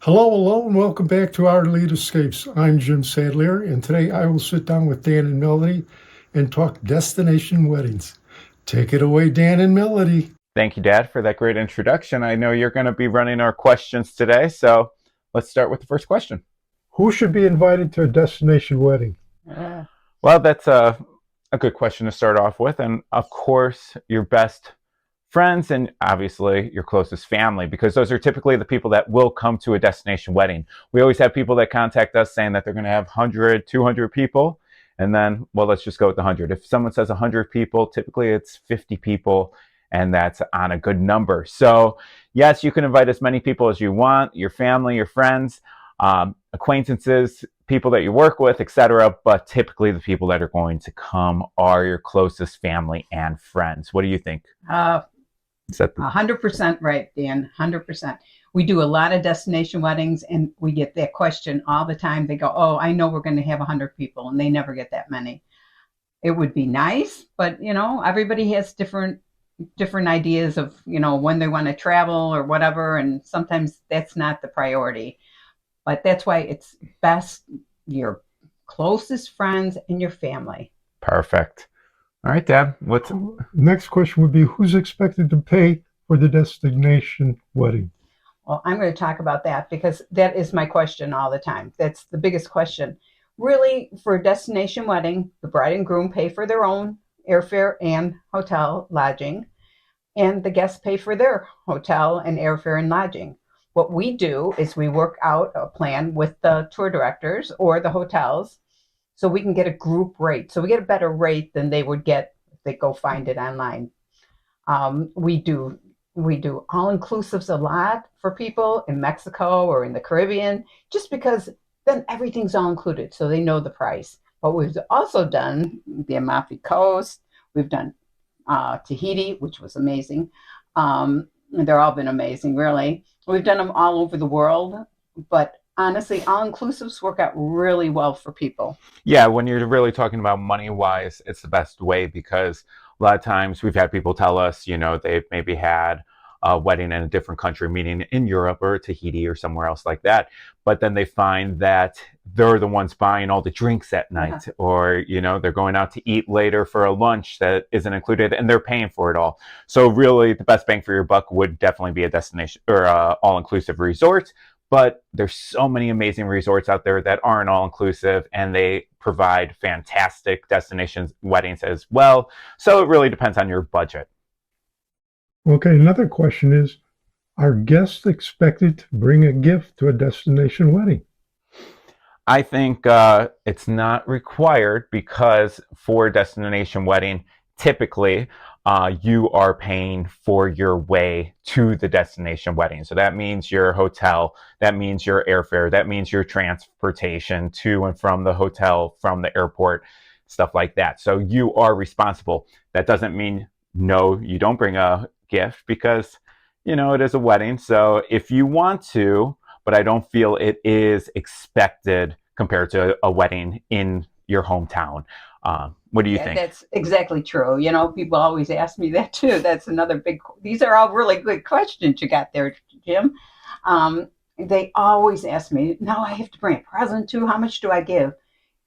Hello, and welcome back to Our Lead Escapes. I'm Jim Sadlier, and today I will sit down with Dan and Melody and talk destination weddings. Take it away, Dan and Melody. Thank you, Dad, for that great introduction. I know you're going to be running our questions today, so let's start with the first question. Who should be invited to a destination wedding? Well, that's a good question to start off with. And of course, your best friends and obviously your closest family, because those are typically the people that will come to a destination wedding. We always have people that contact us saying that they're going to have 100, 200 people. And then, well, let's just go with the 100. If someone says 100 people, typically it's 50 people, and that's on a good number. So, yes, you can invite as many people as you want, your family, your friends, acquaintances, people that you work with, etc. But typically the people that are going to come are your closest family and friends. What do you think? 100% right, Dan. 100%. We do a lot of destination weddings, and we get that question all the time. They go, "Oh, I know we're going to have 100 people," and they never get that many. It would be nice, but everybody has different ideas of when they want to travel or whatever, and sometimes that's not the priority. But that's why it's best your closest friends and your family. Perfect. All right, Dad. Next question would be, who's expected to pay for the destination wedding? Well, I'm going to talk about that because that is my question all the time. That's the biggest question. Really, for a destination wedding, the bride and groom pay for their own airfare and hotel lodging, and the guests pay for their hotel and airfare and lodging. What we do is we work out a plan with the tour directors or the hotels so we can get a group rate. So we get a better rate than they would get if they go find it online. We do all-inclusives a lot for people in Mexico or in the Caribbean, just because then everything's all included, so they know the price. But we've also done the Amalfi Coast. We've done Tahiti, which was amazing. They're all been amazing, really. We've done them all over the world, but honestly, all-inclusives work out really well for people. Yeah, when you're really talking about money-wise, it's the best way because a lot of times we've had people tell us, they've maybe had a wedding in a different country, meaning in Europe or Tahiti or somewhere else like that. But then they find that they're the ones buying all the drinks at night, or, they're going out to eat later for a lunch that isn't included and they're paying for it all. So really the best bang for your buck would definitely be a destination or all-inclusive resort. But there's so many amazing resorts out there that aren't all-inclusive, and they provide fantastic destinations weddings as well. So it really depends on your budget. Okay, another question is, are guests expected to bring a gift to a destination wedding? I think it's not required because for a destination wedding, typically you are paying for your way to the destination wedding. So that means your hotel, that means your airfare, that means your transportation to and from the hotel, from the airport, stuff like that. So you are responsible. That doesn't mean no, you don't bring a gift because, it is a wedding. So if you want to, but I don't feel it is expected compared to a wedding in your hometown. What do you think? That's exactly true. People always ask me that too. That's another these are all really good questions you got there, Jim. They always ask me, now I have to bring a present too. How much do I give?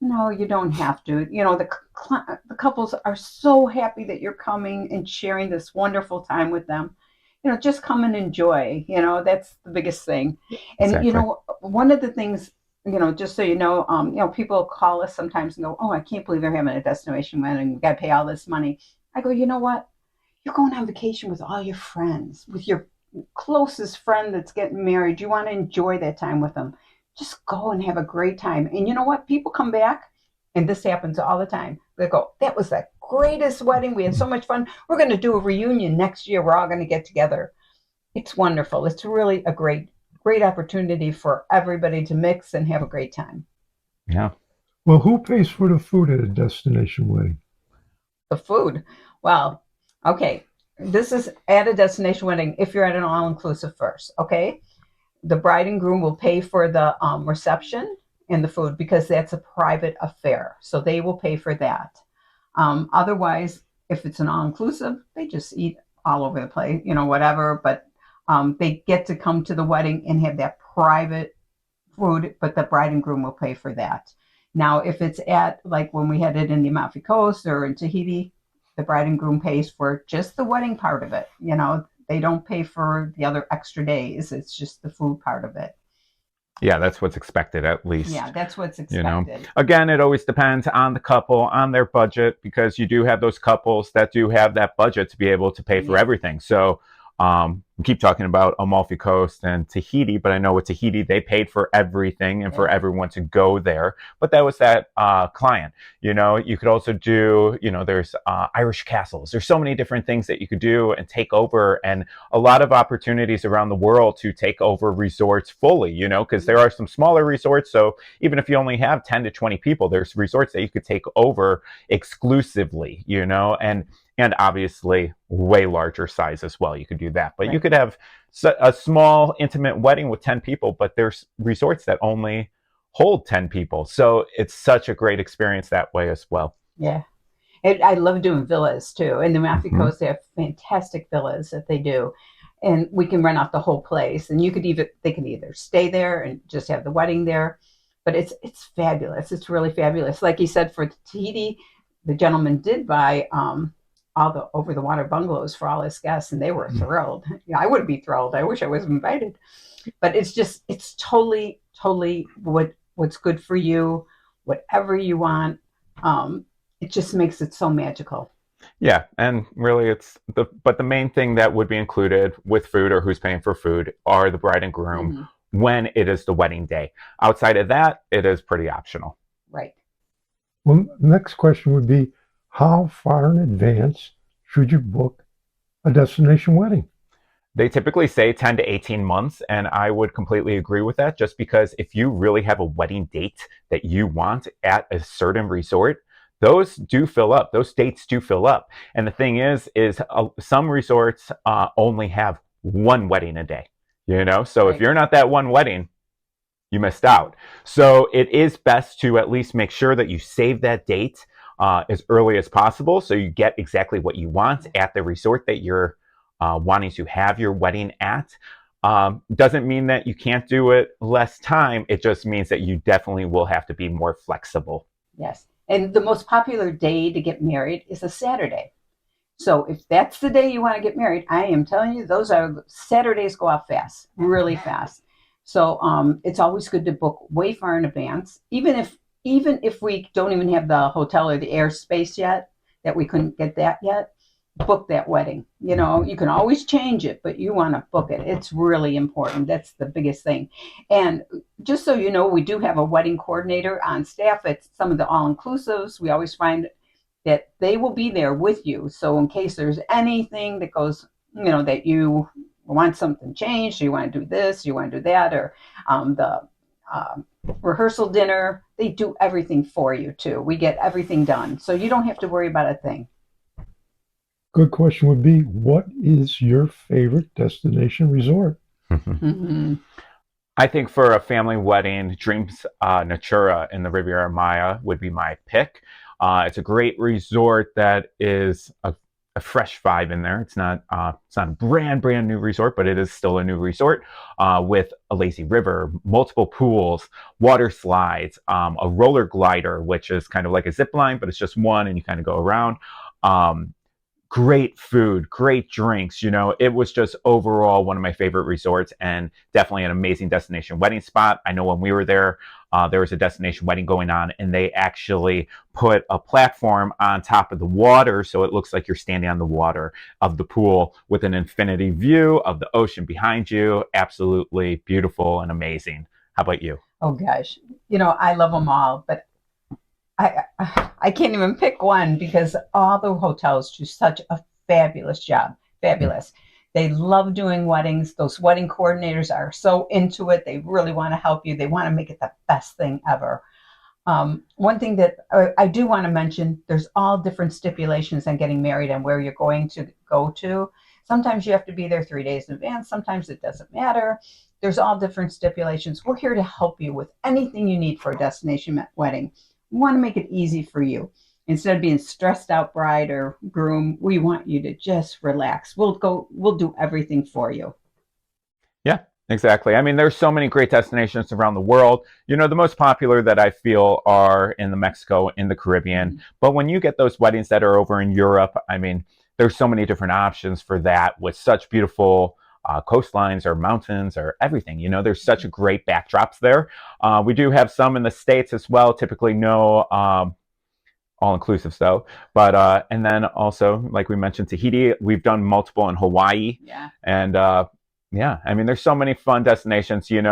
No, you don't have to. The couples are so happy that you're coming and sharing this wonderful time with them. Just come and enjoy. That's the biggest thing. And, Exactly. one of the things, just so people call us sometimes and go, "Oh, I can't believe they're having a destination wedding. We got to pay all this money." I go, you know what? You're going on vacation with all your friends, with your closest friend that's getting married. You want to enjoy that time with them. Just go and have a great time. And you know what? People come back, and this happens all the time. They go, "That was the greatest wedding. We had so much fun. We're going to do a reunion next year. We're all going to get together." It's wonderful. It's really a great opportunity for everybody to mix and have a great time. Yeah. Well, who pays for the food at a destination wedding? The food. Well, okay. This is at a destination wedding if you're at an all-inclusive first, okay? The bride and groom will pay for the reception and the food because that's a private affair. So they will pay for that. Otherwise, if it's an all-inclusive, they just eat all over the place, whatever. But they get to come to the wedding and have that private food, but the bride and groom will pay for that. Now, if it's at, like when we had it in the Amalfi Coast or in Tahiti, the bride and groom pays for just the wedding part of it. You know, they don't pay for the other extra days. It's just the food part of it. Yeah, that's what's expected, at least. Yeah, that's what's You know, expected. again, it always depends on the couple, on their budget, because you do have those couples that do have that budget to be able to pay for Yeah. everything. So we keep talking about Amalfi Coast and Tahiti, but I know with Tahiti, they paid for everything and for Yeah. everyone to go there. But that was that client. You know, you could also do, you know, there's Irish castles. There's so many different things that you could do and take over, and a lot of opportunities around the world to take over resorts fully, you know, because there are some smaller resorts. So even if you only have 10 to 20 people, there's resorts that you could take over exclusively, you know, and obviously way larger size as well. You could do that, but you Right. could have a small intimate wedding with 10 people, but there's resorts that only hold 10 people. So it's such a great experience that way as well. Yeah. And I love doing villas too. In the Amalfi Mhm. Coast, they have fantastic villas that they do. And we can rent out the whole place. And they can either stay there and just have the wedding there. But it's fabulous. It's really fabulous. Like you said, for Tahiti, the gentleman did buy all the over the water bungalows for all his guests, and they were thrilled. Yeah, I would be thrilled. I wish I was invited. But it's totally what's good for you, whatever you want. It just makes it so magical. Yeah, and really but the main thing that would be included with food, or who's paying for food, are the bride and groom Hmm. when it is the wedding day. Outside of that, it is pretty optional. Right. Well, next question would be, how far in advance should you book a destination wedding? They typically say 10 to 18 months, and I would completely agree with that, just because if you really have a wedding date that you want at a certain resort, those do fill up. Those dates do fill up. And the thing is some resorts only have one wedding a day, you know? So if Right. you're not that one wedding, you missed out. So it is best to at least make sure that you save that date as early as possible, so you get exactly what you want at the resort that you're wanting to have your wedding at. Doesn't mean that you can't do it less time. It just means that you definitely will have to be more flexible. Yes. And the most popular day to get married is a Saturday. So if that's the day you want to get married, I am telling you, those are Saturdays go off fast, really fast. So it's always good to book way far in advance, even if we don't even have the hotel or the airspace yet, that we couldn't get that yet. Book that wedding. You know, you can always change it, but you want to book it. It's really important. That's the biggest thing. And just so you know, we do have a wedding coordinator on staff at some of the all inclusives. We always find that they will be there with you. So in case there's anything that goes, you know, that you want something changed, you want to do this, you want to do that, or the um, rehearsal dinner, they do everything for you too. We get everything done. So you don't have to worry about a thing. Good question would be, what is your favorite destination resort? Mm-hmm. I think for a family wedding, Dreams Natura in the Riviera Maya would be my pick. It's a great resort that is a fresh vibe in there. It's not a brand new resort, but it is still a new resort with a lazy river, multiple pools, water slides, a roller glider, which is kind of like a zip line, but it's just one, and you kind of go around. Um, Great food, great drinks. You know, it was just overall one of my favorite resorts, and definitely an amazing destination wedding spot. I know when we were there was a destination wedding going on, and they actually put a platform on top of the water, so it looks like you're standing on the water of the pool with an infinity view of the ocean behind you. Absolutely beautiful and amazing. How about you? Oh gosh, you know, I love them all, but I I can't even pick one because all the hotels do such a fabulous job. Fabulous. They love doing weddings. Those wedding coordinators are so into it. They really want to help you. They want to make it the best thing ever. One thing that I do want to mention, there's all different stipulations on getting married and where you're going to go to. Sometimes you have to be there 3 days in advance. Sometimes it doesn't matter. There's all different stipulations. We're here to help you with anything you need for a destination wedding. We want to make it easy for you. Instead of being stressed out bride or groom, we want you to just relax. We'll do everything for you. Yeah, Exactly. I mean, there's so many great destinations around the world. The most popular that I feel are in the Mexico, in the Caribbean. Mhm. But when you get those weddings that are over in Europe, I mean, there's so many different options for that with such beautiful coastlines or mountains or everything. There's such a great backdrops there. We do have some in the States as well. Typically, no all inclusive though. But and then also, like we mentioned, Tahiti. We've done multiple in Hawaii. Yeah. And yeah, I mean, there's so many fun destinations, and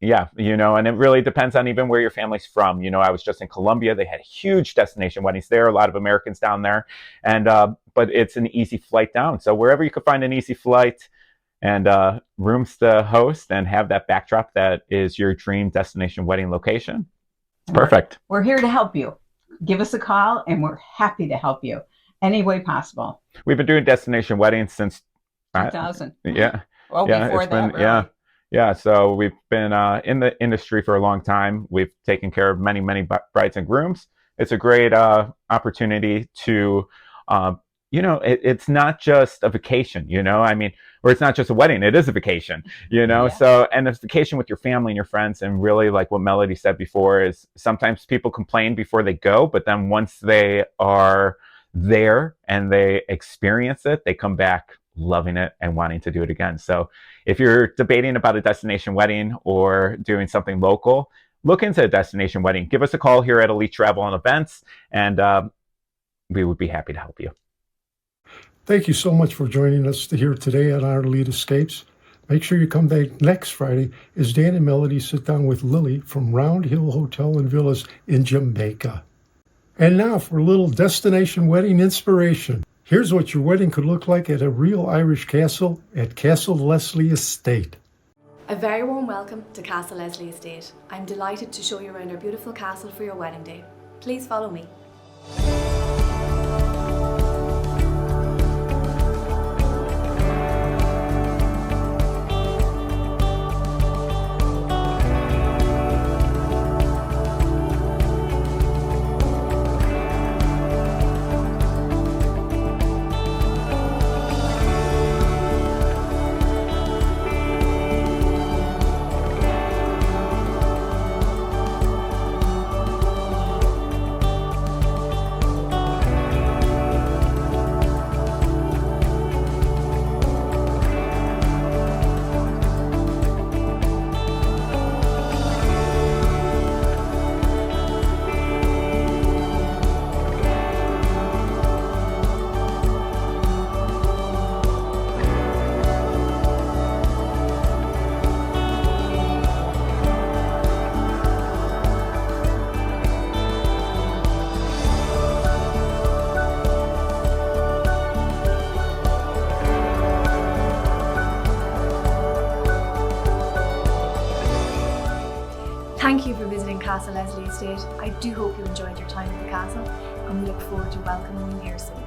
it really depends on even where your family's from. I was just in Colombia. They had huge destination weddings there, a lot of Americans down there. And but it's an easy flight down. So wherever you could find an easy flight and rooms to host and have that backdrop that is your dream destination wedding location, it's perfect. We're here to help you. Give us a call and we're happy to help you any way possible. We've been doing destination weddings since 2000. Yeah. Well, Yeah, before it's that, been, really. yeah. So we've been in the industry for a long time. We've taken care of many, many brides and grooms. It's a great opportunity to, it's not just a vacation, I mean, or it's not just a wedding. It is a vacation, Yeah. So, and it's a vacation with your family and your friends. And really, like what Melody said before, is sometimes people complain before they go, but then once they are there and they experience it, they come back loving it and wanting to do it again. So if you're debating about a destination wedding or doing something local, look into a destination wedding. Give us a call here at Elite Travel and Events, and we would be happy to help you. Thank you so much for joining us here today on Our Elite Escapes. Make sure you come back next Friday as Dan and Melody sit down with Lily from Round Hill Hotel and Villas in Jamaica. And now for a little destination wedding inspiration. Here's what your wedding could look like at a real Irish castle at Castle Leslie Estate. A very warm welcome to Castle Leslie Estate. I'm delighted to show you around our beautiful castle for your wedding day. Please follow me. Thank you for visiting Castle Leslie Estate. I do hope you enjoyed your time at the castle, and we look forward to welcoming you here soon.